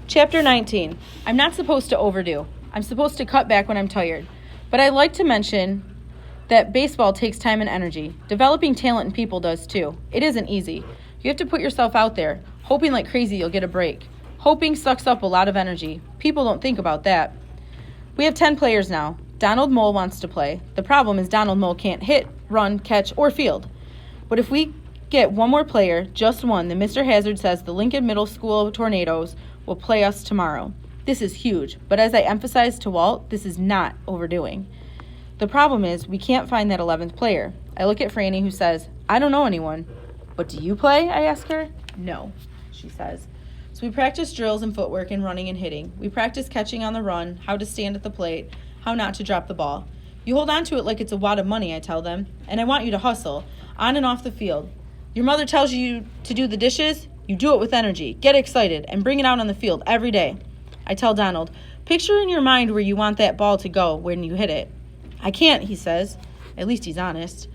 Chapter 19. I'm not supposed to overdo. I'm supposed to cut back when I'm tired. But I'd like to mention that baseball takes time and energy. Developing talent in people does too. It isn't easy. You have to put yourself out there, hoping like crazy you'll get a break. Hoping sucks up a lot of energy. People don't think about that. We have 10 players now. Donald Mole wants to play. The problem is Donald Mole can't hit, run, catch, or field. But if we get one more player, just one, then Mr. Hazard says the Lincoln Middle School Tornadoes will play us tomorrow. This is huge, but as I emphasized to Walt, this is not overdoing. The problem is we can't find that 11th player. I look at Franny, who says, I don't know anyone. But do you play? I ask her. No, she says. So we practice drills and footwork and running and hitting. We practice catching on the run, how to stand at the plate, how not to drop the ball. You hold on to it like it's a wad of money, I tell them, and I want you to hustle, on and off the field. Your mother tells you to do the dishes, you do it with energy, get excited, and bring it out on the field every day. I tell Donald, picture in your mind where you want that ball to go when you hit it. I can't, he says. At least he's honest.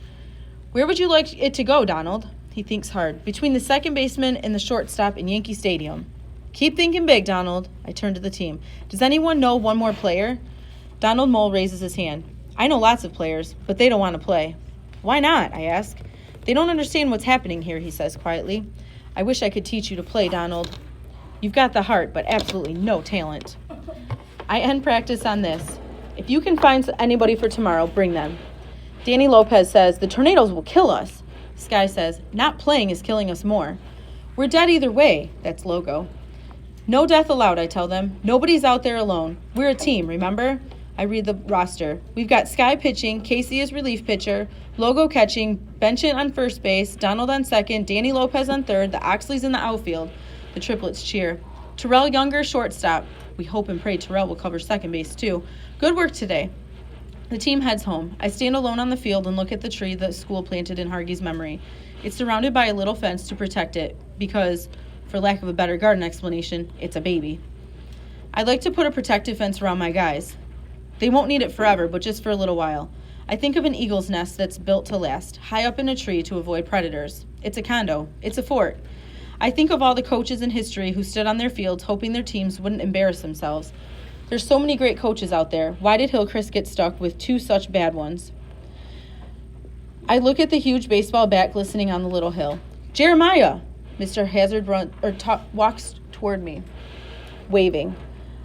Where would you like it to go, Donald? He thinks hard. Between the second baseman and the shortstop in Yankee Stadium. Keep thinking big, Donald. I turn to the team. Does anyone know one more player? Donald Mole raises his hand. I know lots of players, but they don't want to play. Why not? I ask. They don't understand what's happening here, he says quietly. I wish I could teach you to play, Donald. You've got the heart, but absolutely no talent. I end practice on this. If you can find anybody for tomorrow, bring them. Danny Lopez says, the tornadoes will kill us. Sky says, not playing is killing us more. We're dead either way. That's Logo. No death allowed, I tell them. Nobody's out there alone. We're a team, remember? I read the roster. We've got Sky pitching, Casey is relief pitcher, Logo catching, Benchant on first base, Donald on second, Danny Lopez on third, the Oxleys in the outfield. The triplets cheer. Terrell Younger, shortstop. We hope and pray Terrell will cover second base too. Good work today. The team heads home. I stand alone on the field and look at the tree the school planted in Hargey's memory. It's surrounded by a little fence to protect it because, for lack of a better garden explanation, it's a baby. I'd like to put a protective fence around my guys. They won't need it forever, but just for a little while. I think of an eagle's nest that's built to last, high up in a tree to avoid predators. It's a condo. It's a fort. I think of all the coaches in history who stood on their fields hoping their teams wouldn't embarrass themselves. There's so many great coaches out there. Why did Hillcrest get stuck with two such bad ones? I look at the huge baseball bat glistening on the little hill. Jeremiah! Mr. Hazard walks toward me, waving.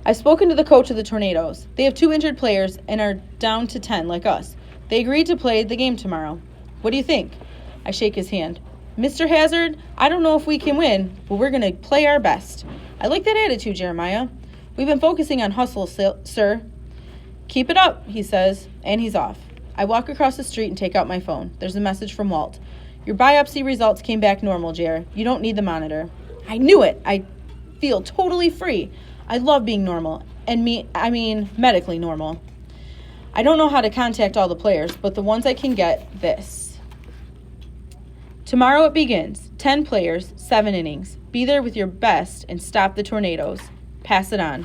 I've spoken to the coach of the Tornadoes. They have 2 injured players and are down to 10 like us. They agreed to play the game tomorrow. What do you think? I shake his hand. Mr. Hazard, I don't know if we can win, but we're going to play our best. I like that attitude, Jeremiah. We've been focusing on hustle, sir. Keep it up, he says, and he's off. I walk across the street and take out my phone. There's a message from Walt. Your biopsy results came back normal, Jer. You don't need the monitor. I knew it. I feel totally free. I love being normal, and medically normal. I don't know how to contact all the players, but the ones I can get, this. Tomorrow it begins. 10 players, 7 innings. Be there with your best and stop the tornadoes. Pass it on.